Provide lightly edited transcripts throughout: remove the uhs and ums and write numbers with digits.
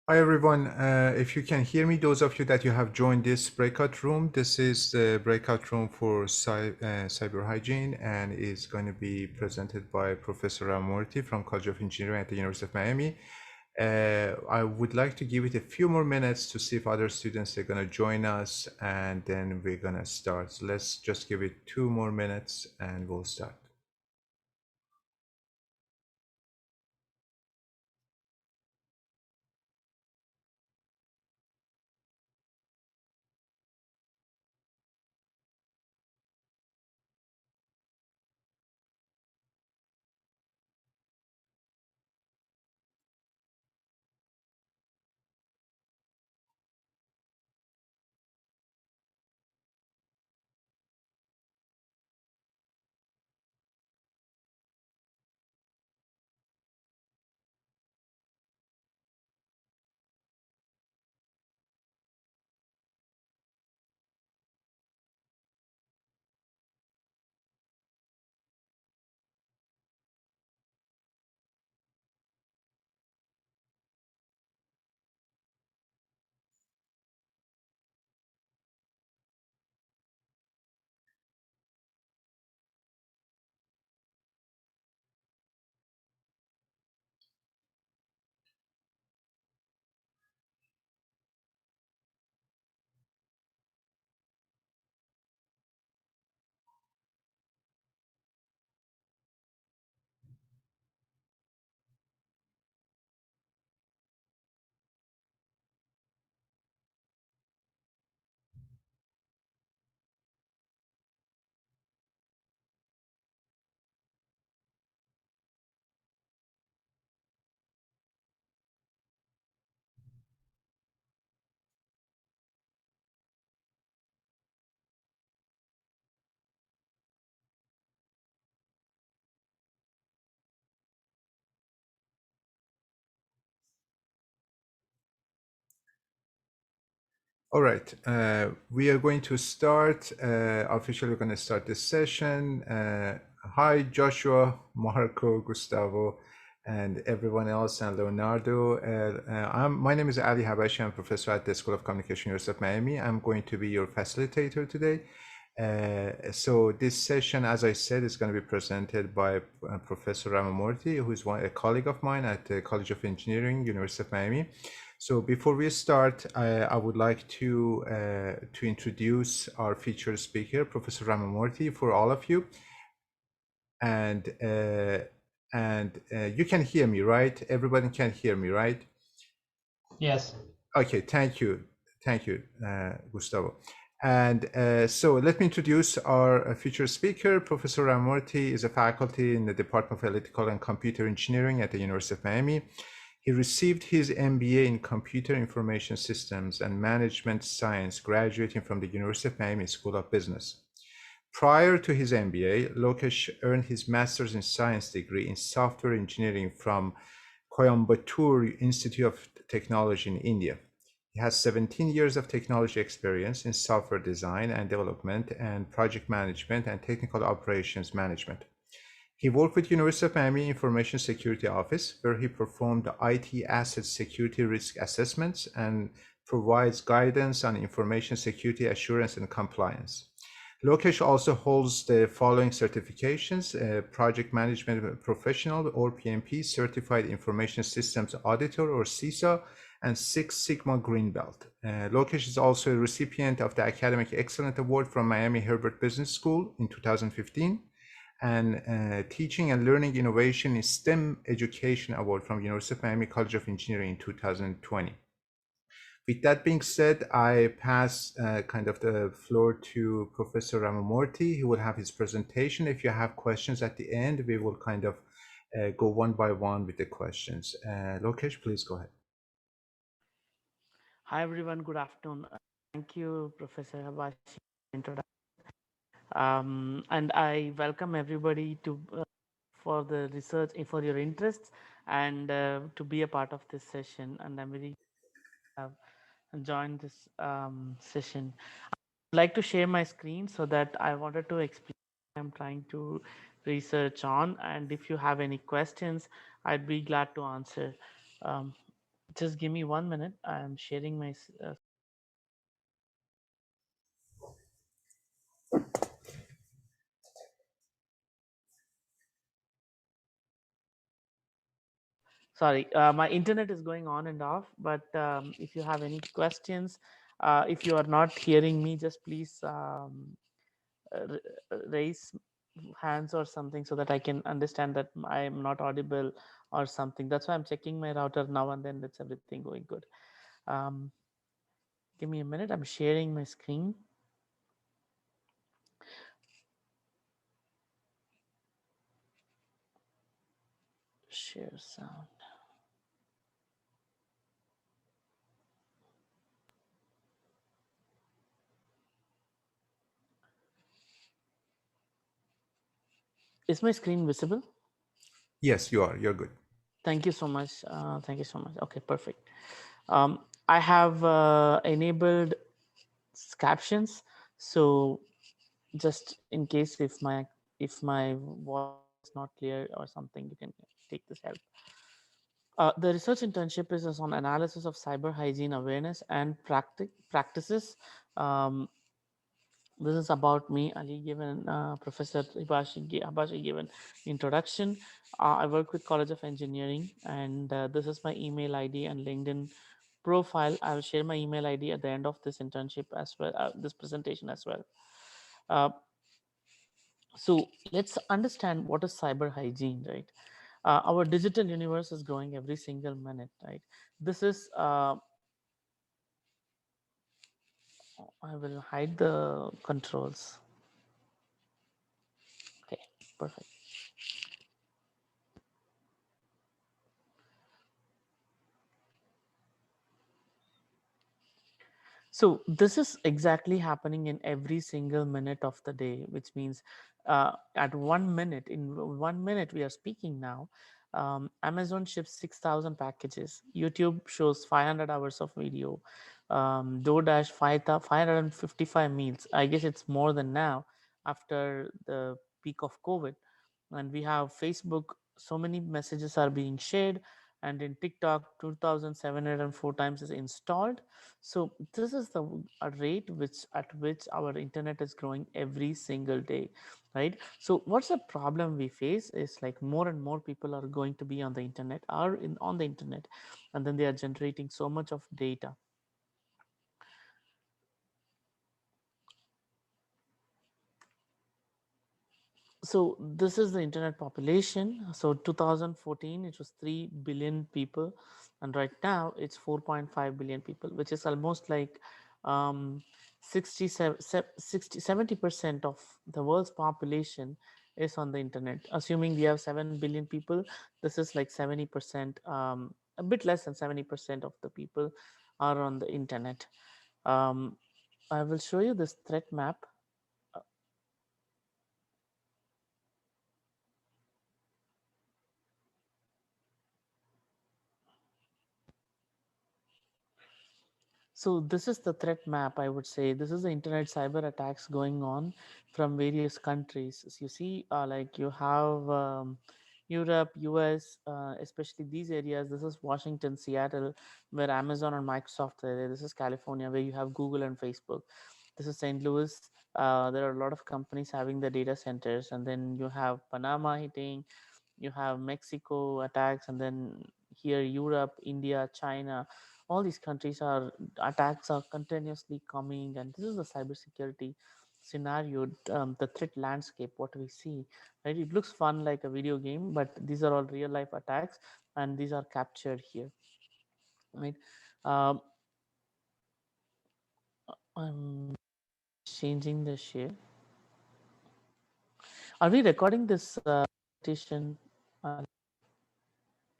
Hi everyone. If you can hear me, those of you that you have joined this breakout room, this is the breakout room for cyber hygiene and is going to be presented by Professor Ramurthy from College of Engineering at the University of Miami. I would like to give it a few more minutes to see if other students are going to join us, and then we're going to start. So let's just give it 2 more minutes and we'll start. All right, we are going to start. Officially, we're going to start this session. Hi, Joshua, Marco, Gustavo, and everyone else, and Leonardo. My name is Ali Habashi. I'm professor at the School of Communication, University of Miami. I'm going to be your facilitator today. So this session, as I said, is going to be presented by Professor Ramamurthy, who is a colleague of mine at the College of Engineering, University of Miami. So before we start, I would like to introduce our featured speaker, Professor Ramamurthy, for all of you. And you can hear me, right? Everybody can hear me, right? Yes. Okay, thank you, Gustavo. And so let me introduce our featured speaker. Professor Ramamurthy is a faculty in the Department of Electrical and Computer Engineering at the University of Miami. He received his MBA in Computer Information Systems and Management Science, graduating from the University of Miami School of Business. Prior to his MBA, Lokesh earned his Master's in Science degree in Software Engineering from Coimbatore Institute of Technology in India. He has 17 years of technology experience in software design and development and project management and technical operations management. He worked with University of Miami Information Security Office, where he performed IT asset security risk assessments and provides guidance on information security assurance and compliance. Lokesh also holds the following certifications: Project Management Professional or PMP, Certified Information Systems Auditor or CISA, and Six Sigma Green Belt. Lokesh is also a recipient of the Academic Excellence Award from Miami Herbert Business School in 2015 and Teaching and Learning Innovation in STEM Education Award from University of Miami College of Engineering in 2020. With that being said, I pass kind of the floor to Professor Ramamurthy. He will have his presentation. If you have questions at the end, we will kind of go one by one with the questions. Lokesh, please go ahead. Hi everyone, good afternoon. Thank you, Professor Habashi, for introduction. And I welcome everybody to for the research for your interests and to be a part of this session. And I'm very joined this session. I'd like to share my screen so that I wanted to explain what I'm trying to research on. And if you have any questions, I'd be glad to answer. Um, Just give me 1 minute. I'm sharing my. Sorry, my internet is going on and off. But if you have any questions, if you are not hearing me, just please raise hands or something so that I can understand that I am not audible or something. That's why I'm checking my router now and then. That's everything going good. Um, Give me a minute. I'm sharing my screen. Share sound. Is my screen visible? Yes, you are. You're good. Thank you so much. Thank you so much. Okay, perfect. I have enabled captions, so just in case if my voice is not clear or something, you can take this help. The research internship is on analysis of cyber hygiene awareness and practices. Um, this is about me. Ali given Professor Hibashi given introduction. I work with College of Engineering, and this is my email ID and LinkedIn profile. I will share my email ID at the end of this internship as well, this presentation as well. Uh, so let's understand what is cyber hygiene, right? Our digital universe is growing every single minute, right? This is I will hide the controls. Okay, perfect. So this is exactly happening in every single minute of the day, which means at 1 minute, in 1 minute we are speaking now, Amazon ships 6,000 packages. YouTube shows 500 hours of video. DoorDash 555 meals. I guess it's more than now after the peak of COVID. And we have Facebook, so many messages are being shared. And in TikTok, 2,704 times is installed. So this is the rate at which our internet is growing every single day, right? So what's the problem we face is like more and more people are going to be on the internet, on the internet, and then they are generating so much of data. So this is the internet population. So 2014 it was 3 billion people, and right now it's 4.5 billion people, which is almost like um, 70% of the world's population is on the internet. Assuming we have 7 billion people, this is like 70%, a bit less than 70% of the people are on the internet. um, I will show you this threat map. So this is the threat map, I would say. This is the internet cyber attacks going on from various countries. As you see, like you have Europe, US, especially these areas. This is Washington, Seattle, where Amazon and Microsoft are there. This is California, where you have Google and Facebook. This is St. Louis. There are a lot of companies having the data centers, and then you have Panama hitting, you have Mexico attacks, and then here Europe, India, China, all these countries are attacks are continuously coming, and this is the cybersecurity scenario, the threat landscape, what we see, right? It looks fun like a video game, but these are all real life attacks, and these are captured here, right? Um, I'm changing the share. Are we recording this presentation?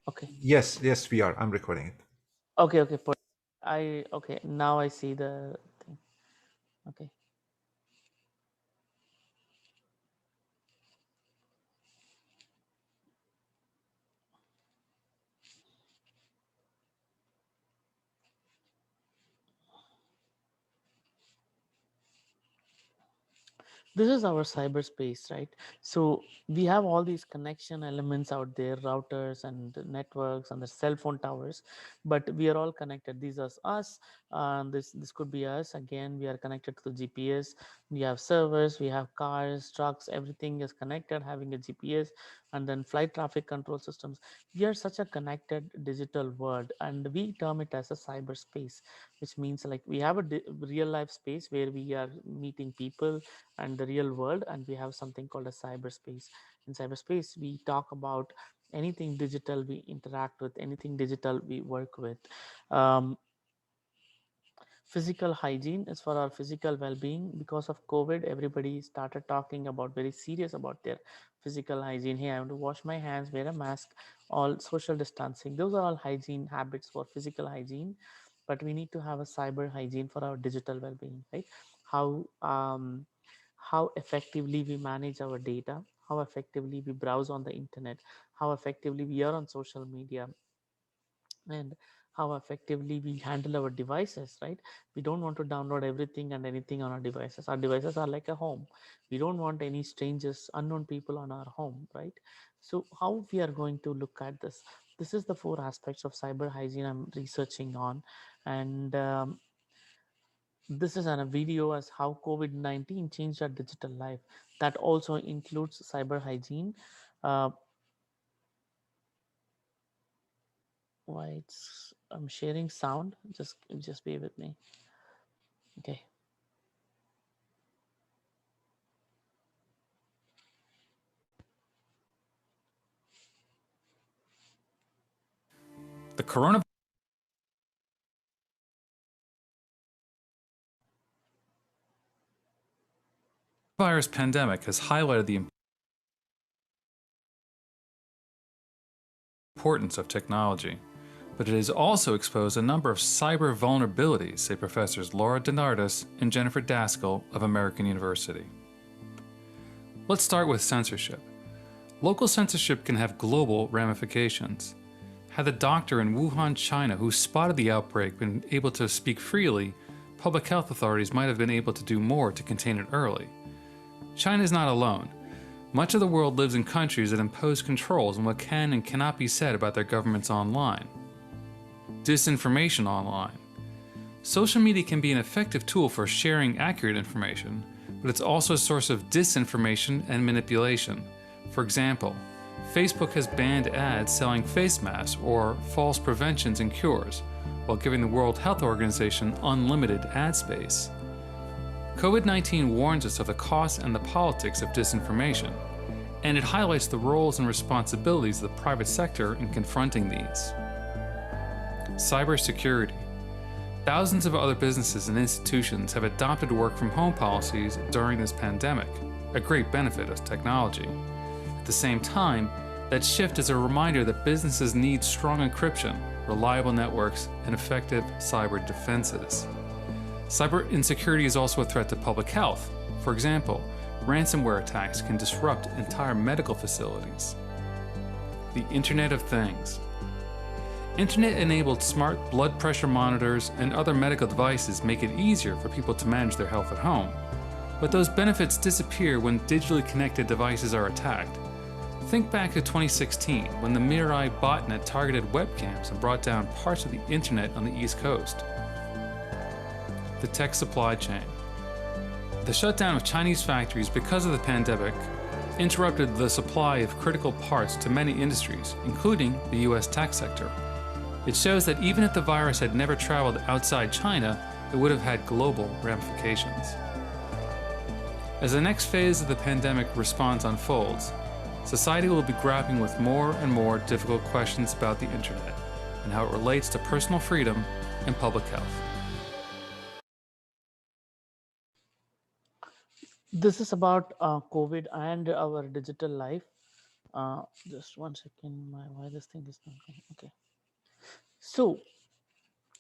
Okay. Yes, yes, we are. I'm recording it. Okay. Okay. Now I see the thing. Okay. This is our cyberspace, right? So we have all these connection elements out there, routers and networks and the cell phone towers, but we are all connected. These are us. This could be us. Again, we are connected to the GPS. We have servers, we have cars, trucks, everything is connected, having a GPS, and then flight traffic control systems. We are such a connected digital world, and we term it as a cyberspace, which means like we have a real life space where we are meeting people and the real world, and we have something called a cyberspace. In cyberspace we talk about anything digital, we interact with anything digital, we work with. um, Physical hygiene is for our physical well-being. Because of COVID, everybody started talking about, very serious about their physical hygiene. Hey, I have to wash my hands, wear a mask, all social distancing. Those are all hygiene habits for physical hygiene. But we need to have a cyber hygiene for our digital well-being, right? How um, how effectively we manage our data, how effectively we browse on the internet, how effectively we are on social media, and how effectively we handle our devices, right? We don't want to download everything and anything on our devices. Our devices are like a home. We don't want any strangers, unknown people on our home, right? So how we are going to look at this? This is the four aspects of cyber hygiene I'm researching on. And this is a video as how COVID-19 changed our digital life. That also includes cyber hygiene. uh, why it's I'm sharing sound, just be with me. Okay. The coronavirus pandemic has highlighted the importance of technology, but it has also exposed a number of cyber vulnerabilities, say Professors Laura Denardis and Jennifer Daskal of American University. Let's start with censorship. Local censorship can have global ramifications. Had the doctor in Wuhan, China, who spotted the outbreak been able to speak freely, public health authorities might have been able to do more to contain it early. China is not alone. Much of the world lives in countries that impose controls on what can and cannot be said about their governments online. Disinformation online. Social media can be an effective tool for sharing accurate information, but it's also a source of disinformation and manipulation. For example, Facebook has banned ads selling face masks or false preventions and cures, while giving the World Health Organization unlimited ad space. COVID-19 warns us of the costs and the politics of disinformation, and it highlights the roles and responsibilities of the private sector in confronting these. Cybersecurity. Thousands of other businesses and institutions have adopted work-from-home policies during this pandemic, a great benefit of technology. At the same time, that shift is a reminder that businesses need strong encryption, reliable networks, and effective cyber defenses. Cyber insecurity is also a threat to public health. For example, ransomware attacks can disrupt entire medical facilities. The Internet of Things. Internet-enabled smart blood pressure monitors and other medical devices make it easier for people to manage their health at home. But those benefits disappear when digitally connected devices are attacked. Think back to 2016, when the Mirai botnet targeted webcams and brought down parts of the internet on the East Coast. The tech supply chain. The shutdown of Chinese factories because of the pandemic interrupted the supply of critical parts to many industries, including the US tech sector. It shows that even if the virus had never traveled outside China, it would have had global ramifications. As the next phase of the pandemic response unfolds, society will be grappling with more and more difficult questions about the internet and how it relates to personal freedom and public health. This is about COVID and our digital life. Just one second, why this thing is not coming. Okay. So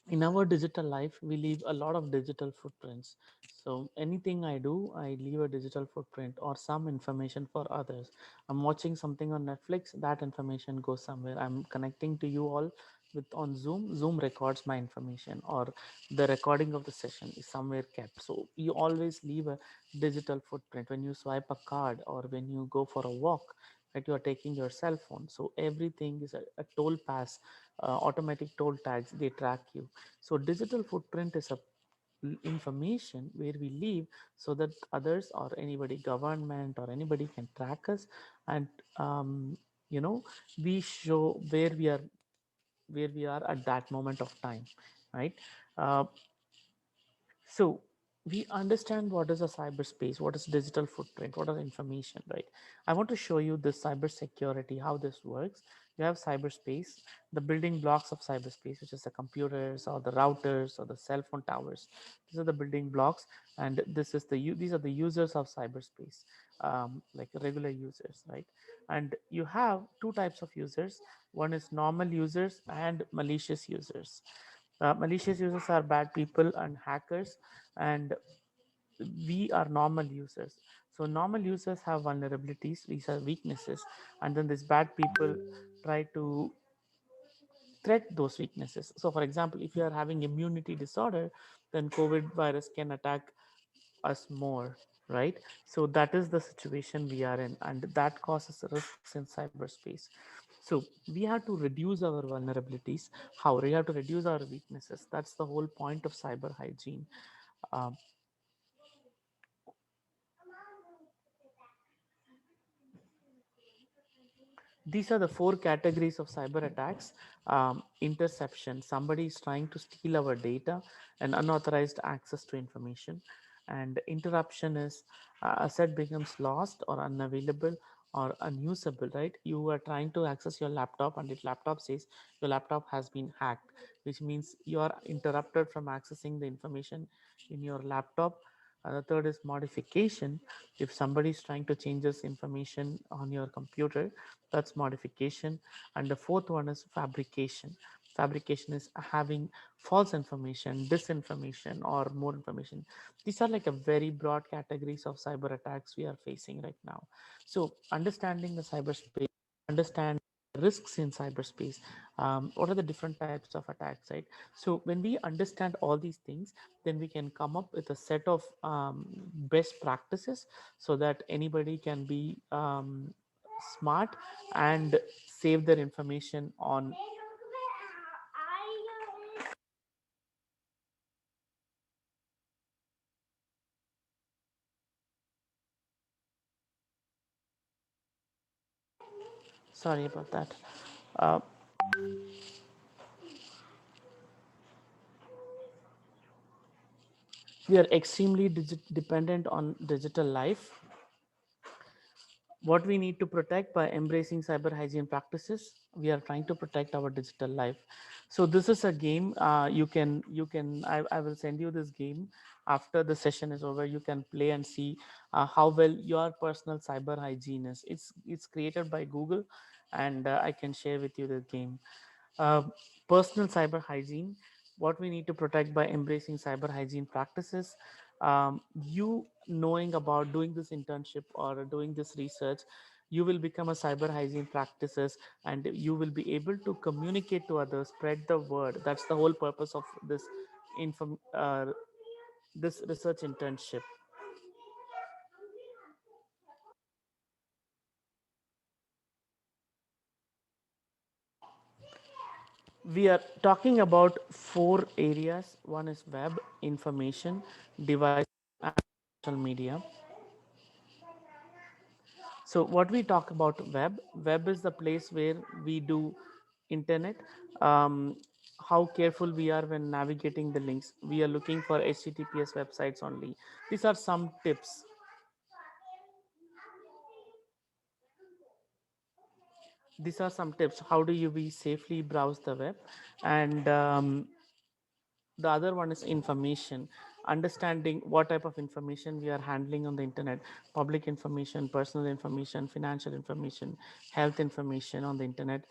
in our digital life, we leave a lot of digital footprints. So anything I do, I leave a digital footprint or some information for others. I'm watching something on Netflix, that information goes somewhere. I'm connecting to you all, with on Zoom records my information, or the recording of the session is somewhere kept. So you always leave a digital footprint when you swipe a card or when you go for a walk, right? You are taking your cell phone. So everything is a toll pass, automatic toll tags, they track you. So digital footprint is a information where we live, so that others or anybody, government or anybody, can track us. And um, you know, we show where we are at that moment of time, right? uh, so we understand what is a cyberspace, what is digital footprint, what is information, right? I want to show you this cybersecurity, how this works. You have cyberspace, the building blocks of cyberspace, which is the computers or the routers or the cell phone towers. These are the building blocks, and this is these are the users of cyberspace, like regular users, right? And you have two types of users. One is normal users and malicious users. Malicious users are bad people and hackers, and we are normal users. So normal users have vulnerabilities, these are weaknesses, and then these bad people try to threat those weaknesses. So for example, if you are having immunity disorder, then COVID virus can attack us more, right? So that is the situation we are in, and that causes risks in cyberspace. So we have to reduce our vulnerabilities. How? We have to reduce our weaknesses. That's the whole point of cyber hygiene. Um, These are the four categories of cyber attacks. Interception, somebody is trying to steal our data and unauthorized access to information. And interruption is asset becomes lost or unavailable or unusable, right? You are trying to access your laptop, and if laptop says your laptop has been hacked, which means you are interrupted from accessing the information in your laptop. The third is modification. If somebody is trying to change this information on your computer, that's modification. And the fourth one is fabrication. Fabrication is having false information, disinformation, or more information. These are like a very broad categories of cyber attacks we are facing right now. So understanding the cyberspace, understand risks in cyberspace, what are the different types of attacks, right? So when we understand all these things, then we can come up with a set of best practices, so that anybody can be smart and save their information on. Sorry about that. uh, we are extremely dependent on digital life. What we need to protect by embracing cyber hygiene practices, we are trying to protect our digital life. So this is a game. I will send you this game after the session is over. You can play and see how well your personal cyber hygiene is. It's created by Google, and I can share with you the game. uh, Personal cyber hygiene, what we need to protect by embracing cyber hygiene practices. You knowing about doing this internship or doing this research, you will become a cyber hygiene practices, and you will be able to communicate to others, spread the word. That's the whole purpose of this research internship. We are talking about four areas. One is web, information, device, and social media. So what we talk about web is the place where we do internet. Um, how careful we are when navigating the links. We are looking for HTTPS websites only. These are some tips. These are some tips. How do you be safely browse the web? And the other one is information, understanding what type of information we are handling on the internet: public information, personal information, financial information, health information on the internet,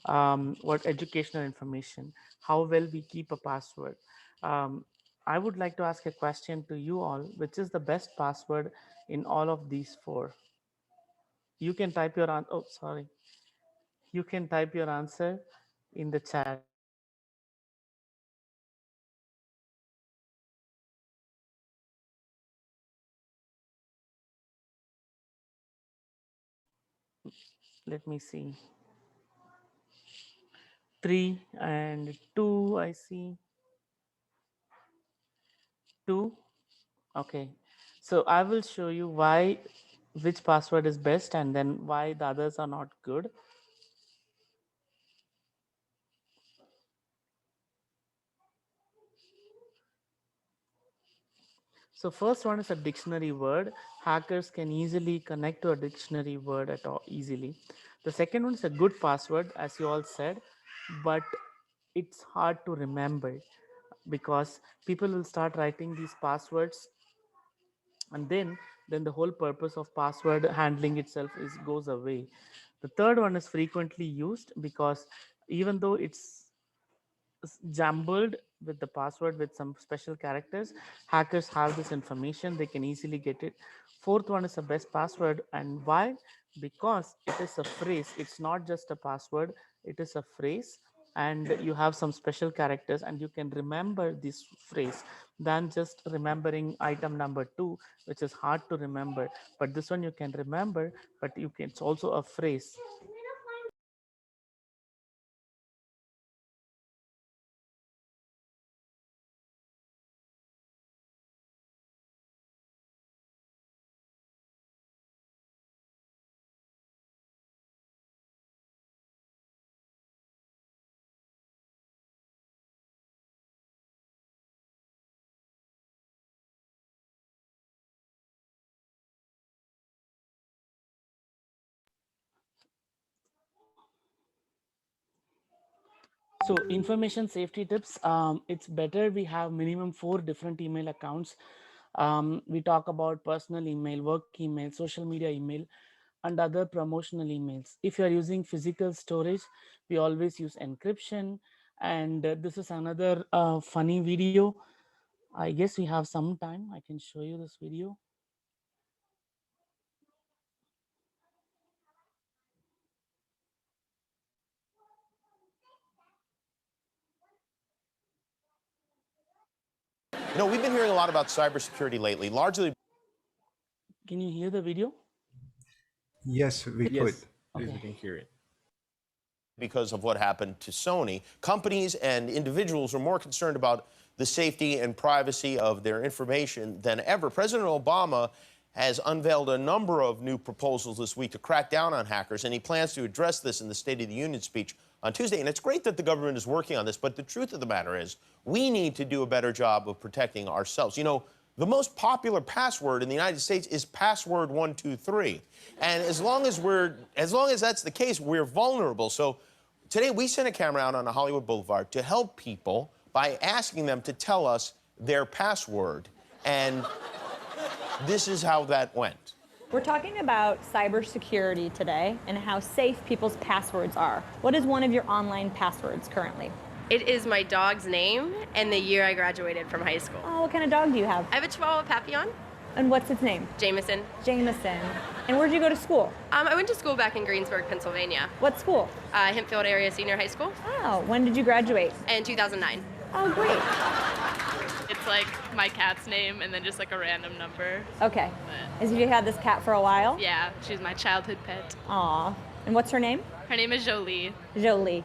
what educational information, how well we keep a password. um, I would like to ask a question to you all: which is the best password in all of these four? You can type your oh sorry, you can type your answer in the chat. let me see. 3 and 2, I see. 2. Okay. So I will show you why which password is best and then why the others are not good. So first one is a dictionary word. Hackers can easily connect to a dictionary word at all easily. The second one is a good password, as you all said, but it's hard to remember because people will start writing these passwords, and then the whole purpose of password handling itself is goes away. The third one is frequently used because even though it's jumbled with the password with some special characters, hackers have this information, they can easily get it. Fourth one is the best password. And why? Because it is a phrase, it's not just a password, it is a phrase, and you have some special characters and you can remember this phrase than just remembering item number 2, which is hard to remember. But this one you can remember, but you can, it's also a phrase. So information safety tips, it's better we have minimum 4 different email accounts. We talk about personal email, work email, social media email, and other promotional emails. If you are using physical storage, we always use encryption. And this is another funny video. I guess we have some time. I can show you this video. You know, we've been hearing a lot about cybersecurity lately, largely. Can you hear the video? Yes, we could. Okay. We can hear it. Because of what happened to Sony, companies and individuals are more concerned about the safety and privacy of their information than ever. President Obama has unveiled a number of new proposals this week to crack down on hackers, and he plans to address this in the State of the Union speech on Tuesday. And it's great that the government is working on this, but the truth of the matter is we need to do a better job of protecting ourselves. You know, the most popular password in the United States is password 123. And as long as that's the case, we're vulnerable. So today we sent a camera out on a Hollywood Boulevard to help people by asking them to tell us their password. And this is how that went. We're talking about cybersecurity today and how safe people's passwords are. What is one of your online passwords currently? It is my dog's name and the year I graduated from high school. Oh, what kind of dog do you have? I have a Chihuahua Papillon, And what's its name? Jameson. Jameson. And where'd you go to school? I went to school back in Greensburg, Pennsylvania. What school? Hempfield Area Senior High School. Oh, when did you graduate? In 2009. Oh, great. It's like my cat's name and then just like a random number. Okay. But Have you had this cat for a while? yeah, she's my childhood pet. Aw. And what's her name? Her name is Jolie. Jolie.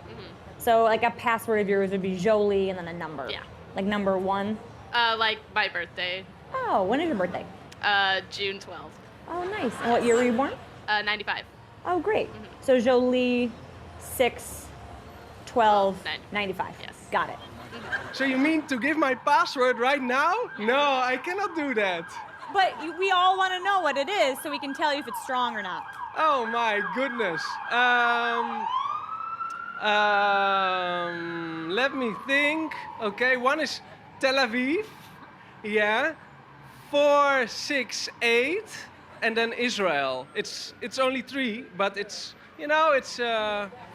So like a password of yours would be Jolie and then a number. Yeah. Like number 1. Like my birthday, Oh, when is your birthday? June 12th, Oh, nice. And what year were you born? 95. Oh, great. So Jolie 6/12/95. Yes. Got it. So you mean to give my password right now? No, I cannot do that. But we all want to know what it is so we can tell you if it's strong or not. Oh my goodness. Let me think. Okay, one is Tel Aviv. Yeah. 468, and then Israel. It's only 3, but it's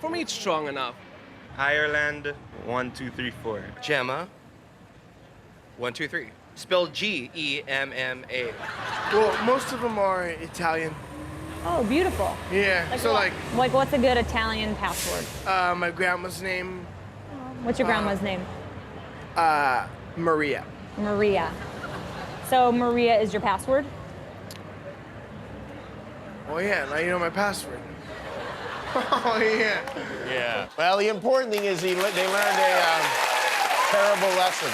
for me it's strong enough. Ireland, 1, 2, 3, 4. Gemma, 1, 2, 3. Spelled Gemma. Well, most of them are Italian. Oh, beautiful. Yeah. So like what's a good Italian password? my grandma's name. What's your grandma's name? Maria. Maria. So Maria is your password? Oh yeah, now you know my password. Oh, yeah. Yeah. Well, the important thing is they learned a terrible lesson.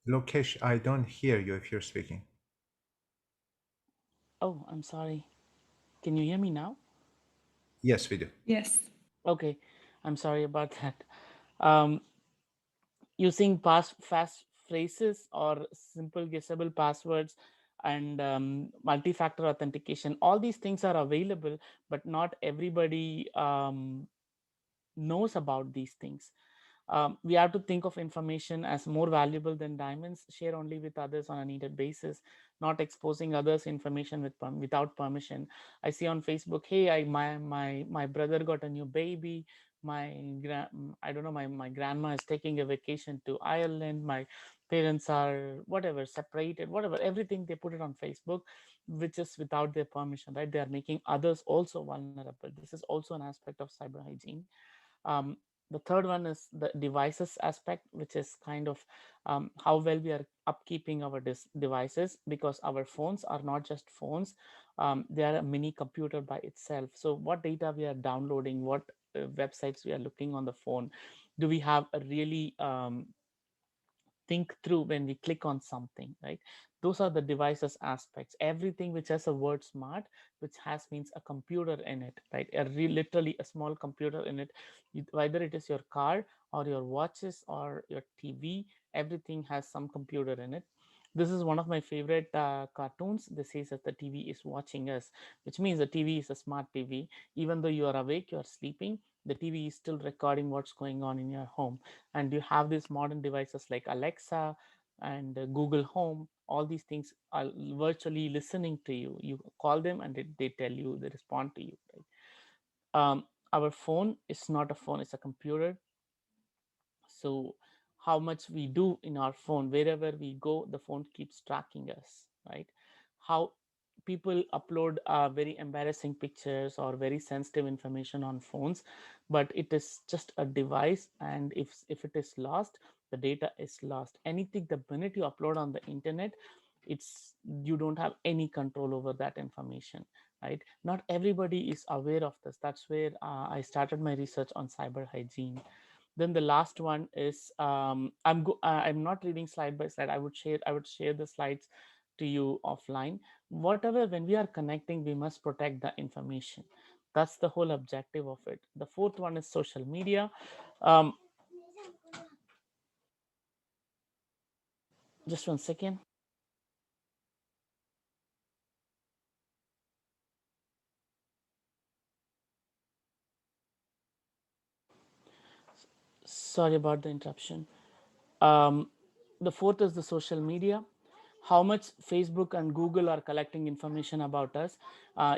Lokesh, I don't hear you if you're speaking. Oh, I'm sorry. Can you hear me now? Yes, we do. Yes. Okay, I'm sorry about that. Using fast phrases or simple guessable passwords and multi-factor authentication, all these things are available, but not everybody knows about these things. We have to think of information as more valuable than diamonds. Share only with others on a needed basis, not exposing others' information without permission. I see on Facebook, hey, my brother got a new baby. I don't know, my grandma is taking a vacation to Ireland. My parents are whatever separated, whatever, everything they put it on Facebook, which is without their permission, right? They are making others also vulnerable. This is also an aspect of cyber hygiene. um, the third one is the devices aspect, which is kind of how well we are upkeeping our devices, because our phones are not just phones. They are a mini computer by itself. So what data we are downloading, what websites we are looking on the phone, do we have a really think through when we click on something, right? Those are the devices aspects. Everything which has a word smart, which has means a computer in it, right? Literally a small computer in it. Whether it is your car or your watches or your TV, everything has some computer in it. This is one of my favorite cartoons. This says that the TV is watching us, which means the TV is a smart TV. Even though you are awake, you are sleeping, the TV is still recording what's going on in your home. And you have these modern devices like Alexa and Google Home. All these things are virtually listening to you. You call them and they tell you, they respond to you, right? Our phone is not a phone, it's a computer. So how much we do in our phone, wherever we go, the phone keeps tracking us, right? How people upload very embarrassing pictures or very sensitive information on phones, but it is just a device, and if it is lost, the data is lost. Anything, the minute you upload on the internet, it's, you don't have any control over that information, right? Not everybody is aware of this. That's where I started my research on cyber hygiene. Then the last one is I'm not reading slide by slide. I would share the slides to you offline. Whatever, when we are connecting, we must protect the information. That's the whole objective of it. The fourth one is social media. Just one second. Sorry about the interruption. The fourth is the social media. How much Facebook and Google are collecting information about us.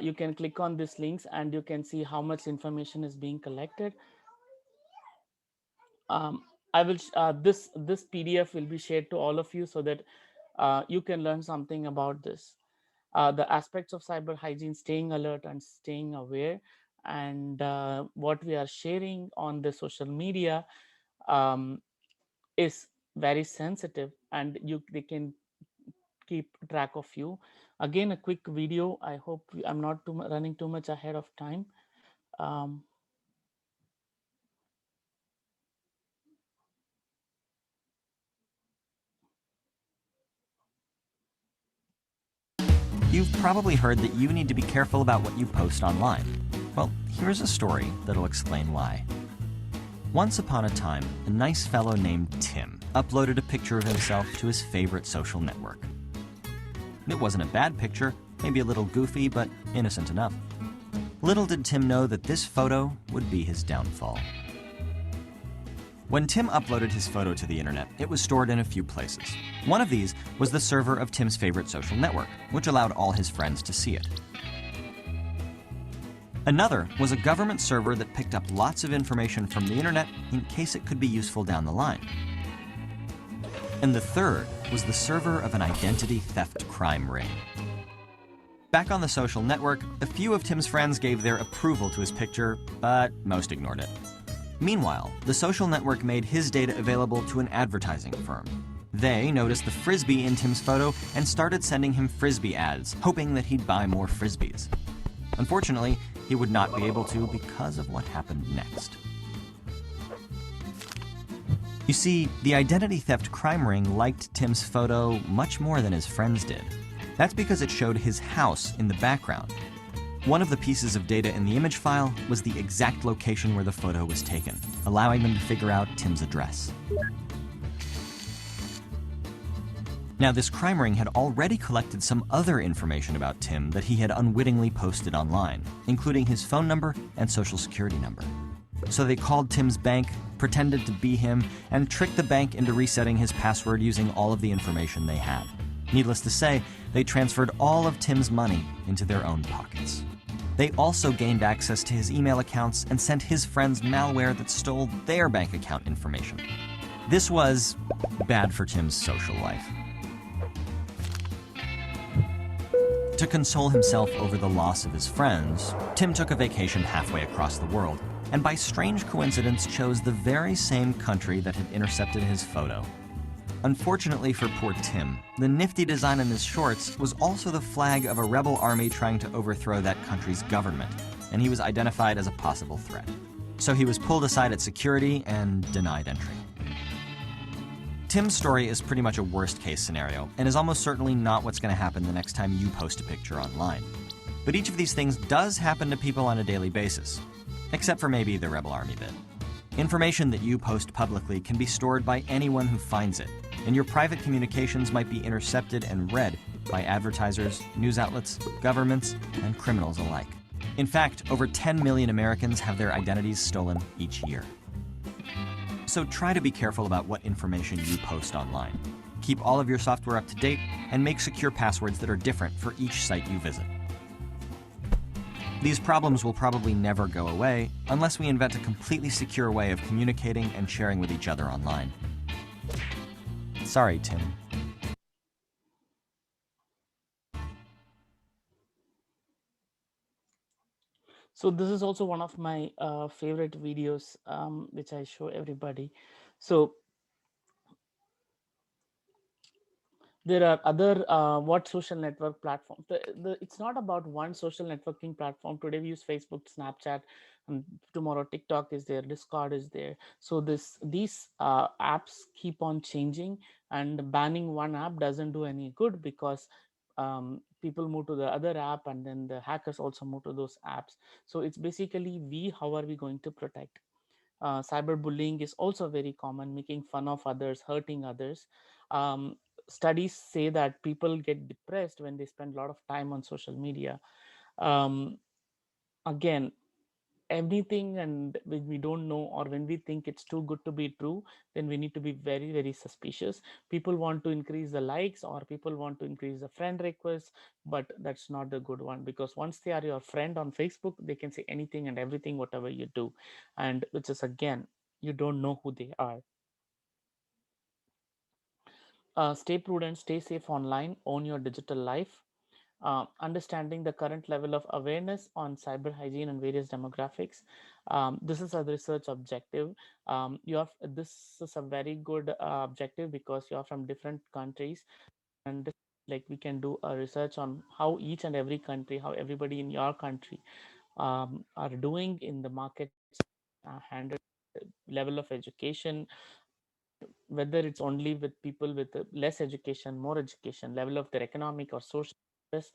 You can click on these links and you can see how much information is being collected. I will this PDF will be shared to all of you so that you can learn something about this. The aspects of cyber hygiene: staying alert and staying aware, and what we are sharing on the social media is very sensitive, and they can keep track of you. Again, a quick video. I hope I'm not running too much ahead of time. You've probably heard that you need to be careful about what you post online. Well, here's a story that'll explain why. Once upon a time, a nice fellow named Tim uploaded a picture of himself to his favorite social network. It wasn't a bad picture, maybe a little goofy, but innocent enough. Little did Tim know that this photo would be his downfall. When Tim uploaded his photo to the internet, it was stored in a few places. One of these was the server of Tim's favorite social network, which allowed all his friends to see it. Another was a government server that picked up lots of information from the internet in case it could be useful down the line. And the third was the server of an identity theft crime ring. Back on the social network, a few of Tim's friends gave their approval to his picture, but most ignored it. Meanwhile, the social network made his data available to an advertising firm. They noticed the frisbee in Tim's photo and started sending him frisbee ads, hoping that he'd buy more frisbees. Unfortunately, he would not be able to because of what happened next. You see, the identity theft crime ring liked Tim's photo much more than his friends did. That's because it showed his house in the background. One of the pieces of data in the image file was the exact location where the photo was taken, allowing them to figure out Tim's address. Now, this crime ring had already collected some other information about Tim that he had unwittingly posted online, including his phone number and social security number. So they called Tim's bank, pretended to be him, and tricked the bank into resetting his password using all of the information they had. Needless to say, they transferred all of Tim's money into their own pockets. They also gained access to his email accounts and sent his friends malware that stole their bank account information. This was bad for Tim's social life. To console himself over the loss of his friends, Tim took a vacation halfway across the world, and by strange coincidence chose the very same country that had intercepted his photo. Unfortunately for poor Tim, the nifty design on his shorts was also the flag of a rebel army trying to overthrow that country's government, and he was identified as a possible threat. So he was pulled aside at security and denied entry. Tim's story is pretty much a worst-case scenario, and is almost certainly not what's going to happen the next time you post a picture online. But each of these things does happen to people on a daily basis, except for maybe the Rebel Army bit. Information that you post publicly can be stored by anyone who finds it, and your private communications might be intercepted and read by advertisers, news outlets, governments, and criminals alike. In fact, over 10 million Americans have their identities stolen each year. So try to be careful about what information you post online. Keep all of your software up to date, and make secure passwords that are different for each site you visit. These problems will probably never go away unless we invent a completely secure way of communicating and sharing with each other online. Sorry, Tim. So this is also one of my favorite videos, which I show everybody. So there are other what social network platforms. It's not about one social networking platform. Today we use Facebook, Snapchat, and tomorrow TikTok is there, Discord is there. So these apps keep on changing, and banning one app doesn't do any good, because people move to the other app, and then the hackers also move to those apps. So it's basically, how are we going to protect? Cyberbullying is also very common, making fun of others, hurting others. Um, Studies say that people get depressed when they spend a lot of time on social media. Again, anything, and when we don't know, or when we think it's too good to be true, then we need to be very, very suspicious. People want to increase the likes, or people want to increase the friend requests, but that's not the good one, because once they are your friend on Facebook, they can say anything and everything, whatever you do, and which is, again, you don't know who they are. Stay prudent, stay safe online, own your digital life. Understanding the current level of awareness on cyber hygiene and various demographics. This is a research objective. This is a very good objective, because you're from different countries, and like we can do a research on how each and every country, how everybody in your country are doing in the market, handle level of education, whether it's only with people with less education, more education, level of their economic or social status,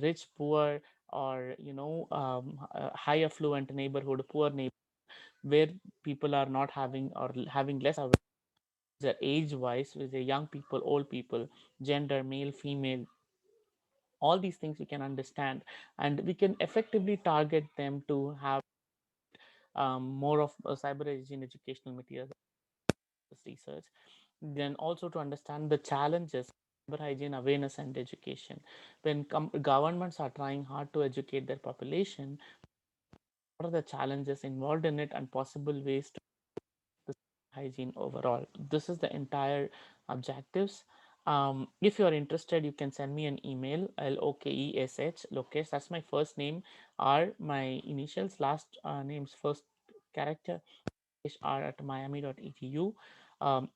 rich, poor, or high affluent neighborhood, poor neighborhood, where people are not having, or having less awareness, age wise, with the young people, old people, gender, male, female. All these things we can understand, and we can effectively target them to have more of cyber hygiene educational materials, research. Then also to understand the challenges, cyber hygiene awareness and education. When governments are trying hard to educate their population, what are the challenges involved in it, and possible ways to the hygiene overall? This is the entire objectives. If you are interested, you can send me an email, Lokesh, Lokesh, that's my first name, R, my initials, last name's first character, r@miami.edu.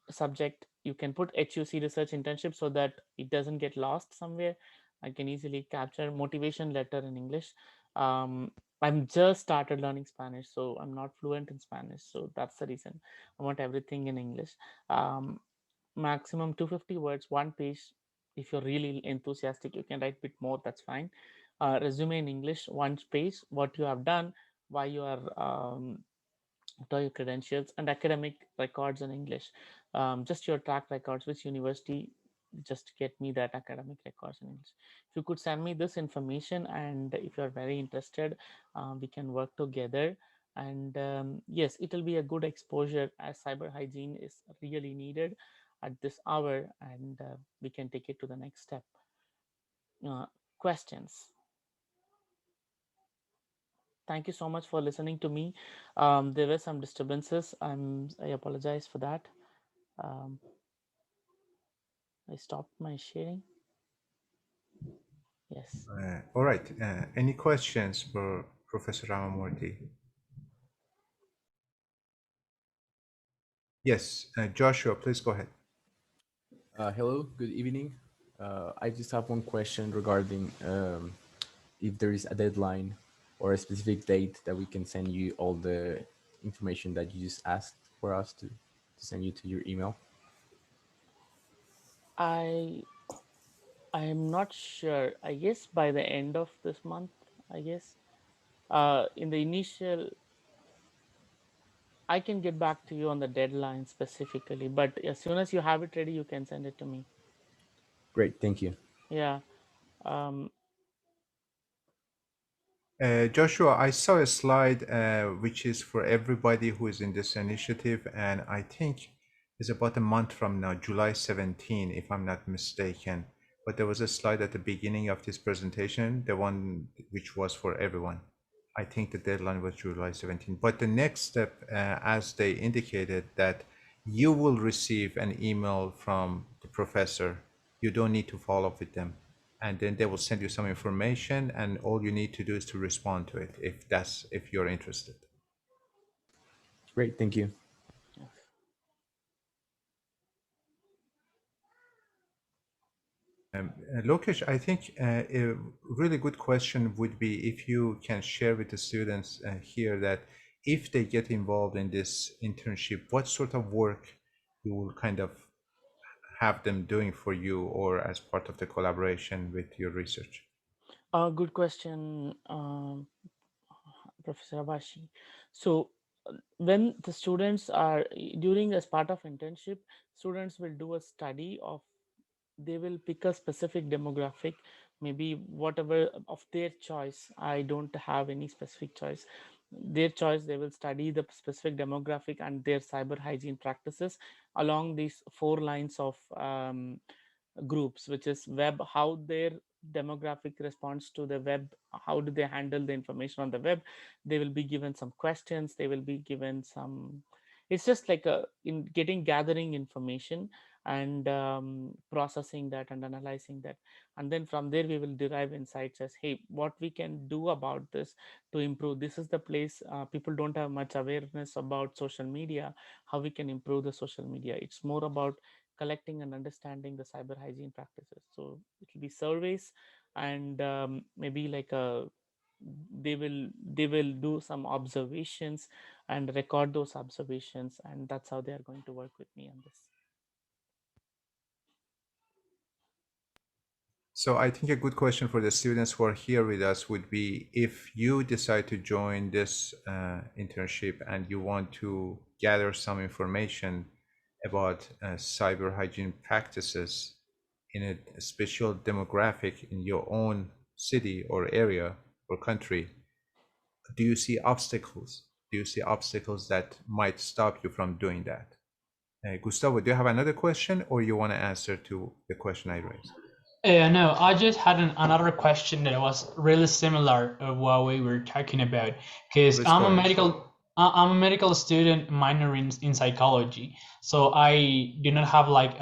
Subject, you can put HUC research internship so that it doesn't get lost somewhere. I can easily capture motivation letter in English. I'm just started learning Spanish, so I'm not fluent in Spanish. So that's the reason I want everything in English. Maximum 250 words, one page. If you're really enthusiastic, you can write a bit more, that's fine. Resume in English, one page, what you have done, why you are to your credentials, and academic records in English. Just your track records, which university, just get me that academic records in English. If you could send me this information, and if you're very interested, we can work together. And yes, it will be a good exposure, as cyber hygiene is really needed at this hour, and we can take it to the next step. Questions? Thank you so much for listening to me. There were some disturbances. I apologize for that. I stopped my sharing. Yes. All right. Any questions for Professor Ramamurthy? Yes, Joshua, please go ahead. Hello, good evening. I just have one question regarding if there is a deadline or a specific date that we can send you all the information that you just asked for us to send you to your email. I am not sure. I guess by the end of this month, I guess. In the initial, I can get back to you on the deadline specifically, but as soon as you have it ready, you can send it to me. Great, thank you. Yeah. Joshua, I saw a slide which is for everybody who is in this initiative, and I think it's about a month from now, July 17, if I'm not mistaken. But there was a slide at the beginning of this presentation, the one which was for everyone. I think the deadline was July 17. But the next step, as they indicated, that you will receive an email from the professor. You don't need to follow up with them. And then they will send you some information, and all you need to do is to respond to it if you're interested. Great, thank you. Lokesh, I think a really good question would be if you can share with the students here that if they get involved in this internship, what sort of work you will kind of have them doing for you or as part of the collaboration with your research? Good question, Professor Abashi. So when the students are during as part of internship, students will do a study of, they will pick a specific demographic, maybe whatever of their choice. I don't have any specific choice. Their choice, they will study the specific demographic and their cyber hygiene practices along these 4 lines of groups, which is web, how their demographic responds to the web, how do they handle the information on the web. They will be given some questions, they will be given some, it's just like a in getting gathering information and processing that and analyzing that, and then from there we will derive insights as, hey, what we can do about this to improve. This is the place, people don't have much awareness about social media, how we can improve the social media. It's more about collecting and understanding the cyber hygiene practices. So it will be surveys, and maybe like a, they will do some observations and record those observations, and that's how they are going to work with me on this. So I think a good question for the students who are here with us would be, if you decide to join this internship and you want to gather some information about cyber hygiene practices in a special demographic in your own city or area or country, do you see obstacles? Do you see obstacles that might stop you from doing that? Gustavo, do you have another question, or you want to answer to the question I raised? No, I just had another question that was really similar of what we were talking about, because I'm a medical I'm a medical student minoring in psychology, so I do not have like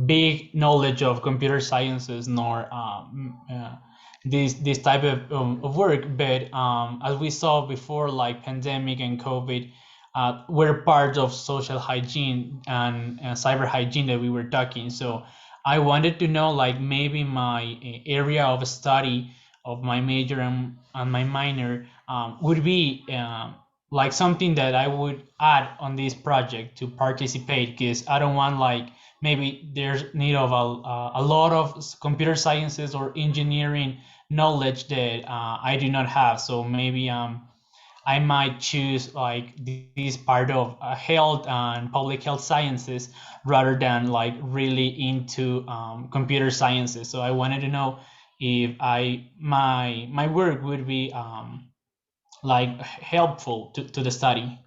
big knowledge of computer sciences nor this type of work. But as we saw before, like pandemic and COVID, we're part of social hygiene and cyber hygiene that we were talking. So I wanted to know like maybe my area of study of my major and my minor would be like something that I would add on this project to participate, because I don't want like maybe there's need of a lot of computer sciences or engineering knowledge that I do not have. So maybe I might choose like this part of health and public health sciences rather than like really into computer sciences. So I wanted to know if my work would be like helpful to the study.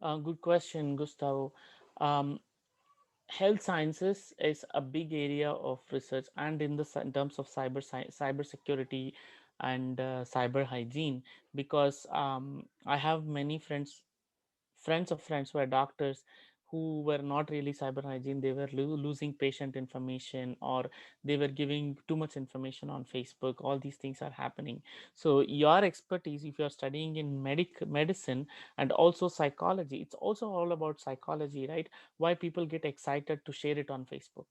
Good question, Gustavo. Um, Health sciences is a big area of research, and in terms of cyber security and cyber hygiene, because I have many friends of friends who are doctors who were not really cyber hygiene. They were losing patient information, or they were giving too much information on Facebook. All these things are happening. So your expertise, if you're studying in medicine and also psychology, it's also all about psychology, right? Why people get excited to share it on Facebook,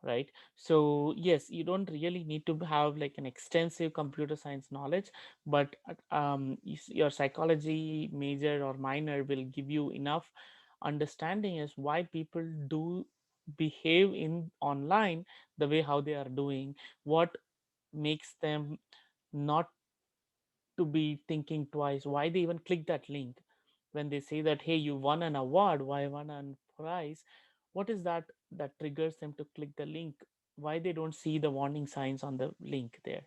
right? So yes, you don't really need to have like an extensive computer science knowledge, but your psychology major or minor will give you enough understanding as why people do behave in online the way how they are doing, what makes them not to be thinking twice, why they even click that link when they say that, hey, you won an award, why won a prize. What is that that triggers them to click the link? Why they don't see the warning signs on the link there,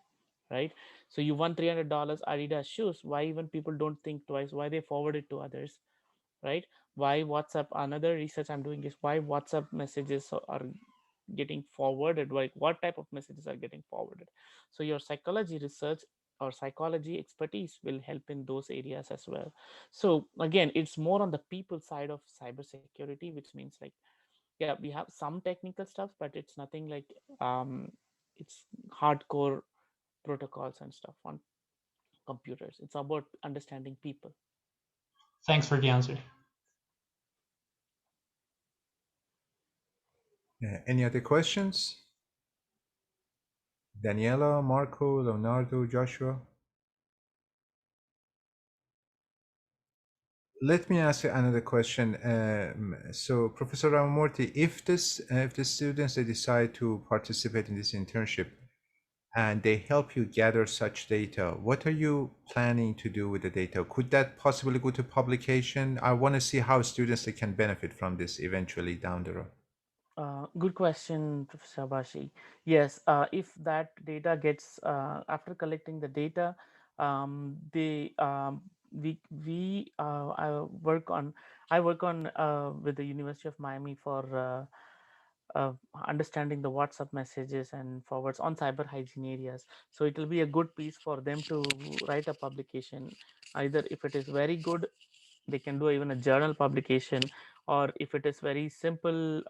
right? So you won $300 Adidas shoes, why even people don't think twice, why they forward it to others, right? Why WhatsApp, another research I'm doing is why WhatsApp messages are getting forwarded, like what type of messages are getting forwarded. So your psychology research or psychology expertise will help in those areas as well. So again, it's more on the people side of cybersecurity, which means like, yeah, we have some technical stuff, but it's nothing like it's hardcore protocols and stuff on computers. It's about understanding people. Thanks for the answer. Any other questions? Daniela, Marco, Leonardo, Joshua? Let me ask you another question. So, Professor Ramamurthy, if the students they decide to participate in this internship and they help you gather such data, what are you planning to do with the data? Could that possibly go to publication? I want to see how students they can benefit from this eventually down the road. Good question, Professor Bashi. Yes, if that data gets after collecting the data, they we I work on with the University of Miami for understanding the WhatsApp messages and forwards on cyber hygiene areas. So it will be a good piece for them to write a publication. Either if it is very good, they can do even a journal publication, or if it is very simple,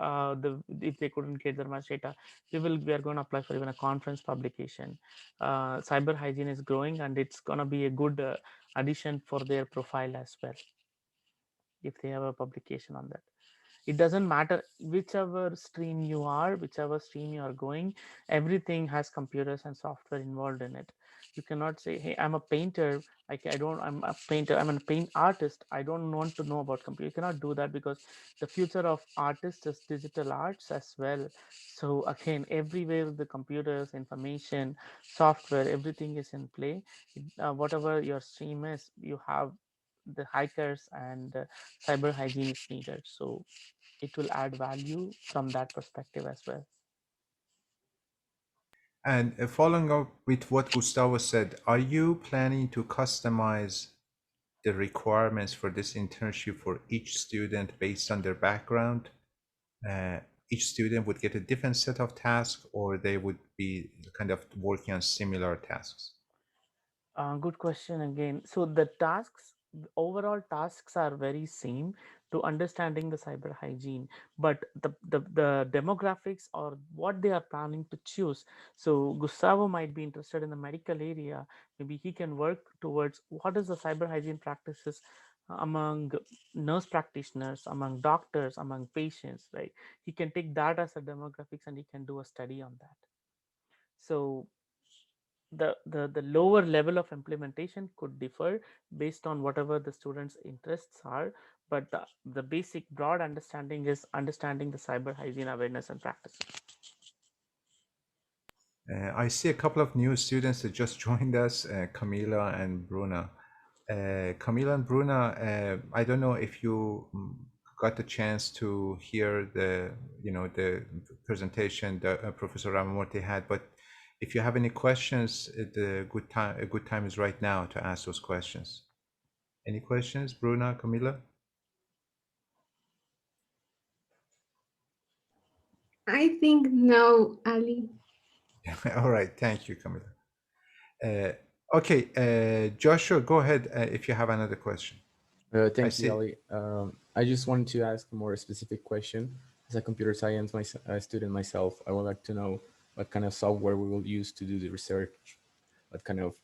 if they couldn't get that much data, we are going to apply for even a conference publication. Cyber hygiene is growing, and it's going to be a good addition for their profile as well if they have a publication on that. It doesn't matter whichever stream you are, whichever stream you are going, everything has computers and software involved in it. You cannot say, hey, I'm a painter, I'm a painter, I'm a paint artist, I don't want to know about computer. You cannot do that, because the future of artists is digital arts as well. So again, everywhere the computers, information, software, everything is in play. Whatever your stream is, you have the hackers and cyber hygiene is needed. So it will add value from that perspective as well. And following up with what Gustavo said, are you planning to customize the requirements for this internship for each student based on their background? Each student would get a different set of tasks, or they would be kind of working on similar tasks? Good question again. So the tasks overall tasks are very same to understanding the cyber hygiene, but the demographics or what they are planning to choose. So Gustavo might be interested in the medical area. Maybe he can work towards what is the cyber hygiene practices among nurse practitioners, among doctors, among patients, right? He can take that as a demographics and he can do a study on that. So the lower level of implementation could differ based on whatever the students' interests are, but the basic broad understanding is understanding the cyber hygiene awareness and practices. I see a couple of new students that just joined us, Camila and Bruna. Camila and Bruna, I don't know if you got the chance to hear the presentation that Professor Ramamurthy had, but if you have any questions, a good time is right now to ask those questions. Any questions, Bruna, Camila? I think no, Ali. All right, thank you, Camila. Okay, Joshua, go ahead if you have another question. Thank you, Ali. I just wanted to ask a more specific question. As a computer science student myself, I would like to know what kind of software we will use to do the research, what kind of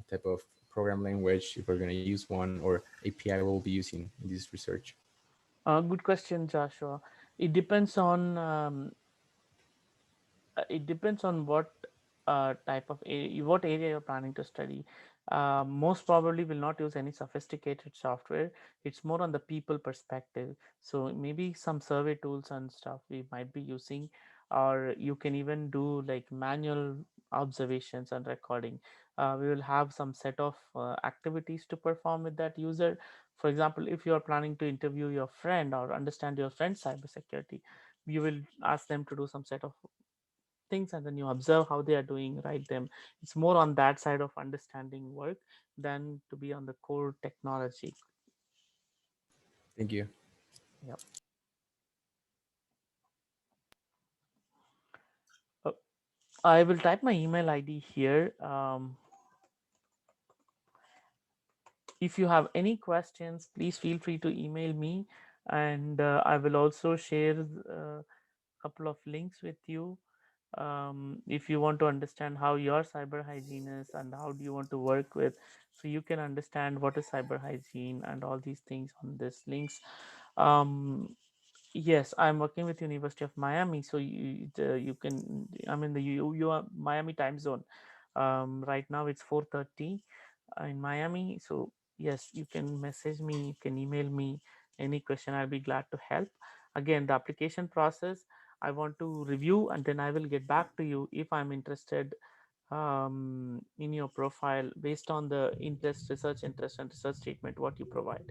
type of program language, if we're going to use one, or API we'll be using in this research. Good question, Joshua. It depends on what type of what area you're planning to study. Most probably will not use any sophisticated software. It's more on the people perspective. So maybe some survey tools and stuff we might be using, or you can even do like manual observations and recording. We will have some set of activities to perform with that user. For example, if you are planning to interview your friend or understand your friend's cybersecurity, you will ask them to do some set of things and then you observe how they are doing, write them. It's more on that side of understanding work than to be on the core technology. Thank you. Yep. I will type my email ID here. If you have any questions, please feel free to email me, and I will also share a couple of links with you. If you want to understand how your cyber hygiene is and how do you want to work with, so you can understand what is cyber hygiene and all these things on this links. Yes, I'm working with University of Miami, so you can. I'm in the you are Miami time zone. Right now it's 4:30 in Miami, so yes, you can message me, you can email me any question. I'll be glad to help. Again, the application process, I want to review and then I will get back to you if I'm interested in your profile based on the research interest and research statement what you provide.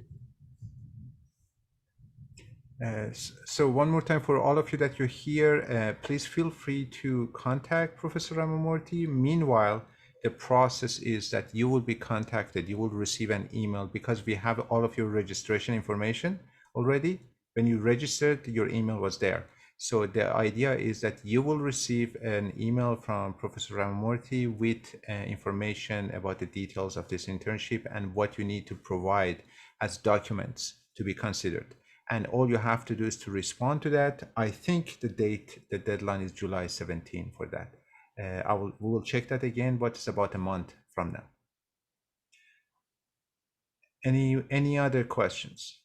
So one more time for all of you that you're here, please feel free to contact Professor Ramamurthy. Meanwhile, the process is that you will be contacted. You will receive an email because we have all of your registration information already. When you registered, your email was there. So the idea is that you will receive an email from Professor Ramamurthy with information about the details of this internship and what you need to provide as documents to be considered. And all you have to do is to respond to that. I think the deadline is July 17 for that. We will check that again, but it's about a month from now. Any other questions?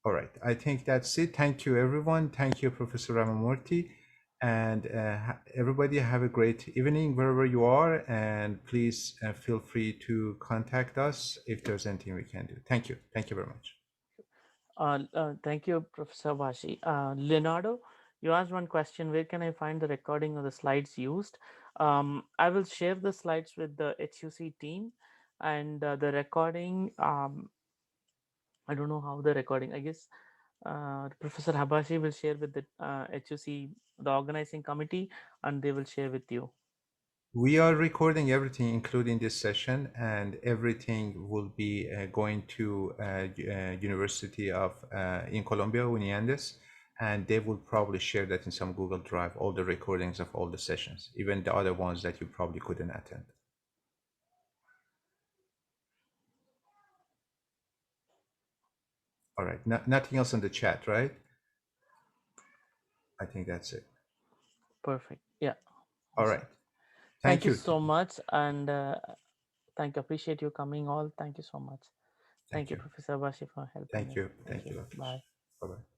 All right, I think that's it. Thank you, everyone. Thank you, Professor Ramamurthy. And everybody have a great evening wherever you are. And please feel free to contact us if there's anything we can do. Thank you. Thank you very much. Thank you, Professor Bashi. Leonardo, you asked one question, where can I find the recording of the slides used? I will share the slides with the HUC team and the recording. I don't know how the recording, I guess Professor Habashi will share with the HUC, the organizing committee, and they will share with you. We are recording everything, including this session, and everything will be going to University of in Colombia, Uniandes, and they will probably share that in some Google Drive, all the recordings of all the sessions, even the other ones that you probably couldn't attend. All right. Nothing else in the chat, right? I think that's it. Perfect. Yeah. All Awesome. right. Thank you so much, and thank you. Appreciate you coming all. Thank you so much. Thank you, Professor Abashi, for helping Thank me. you. Thank you. Bye. Bye-bye.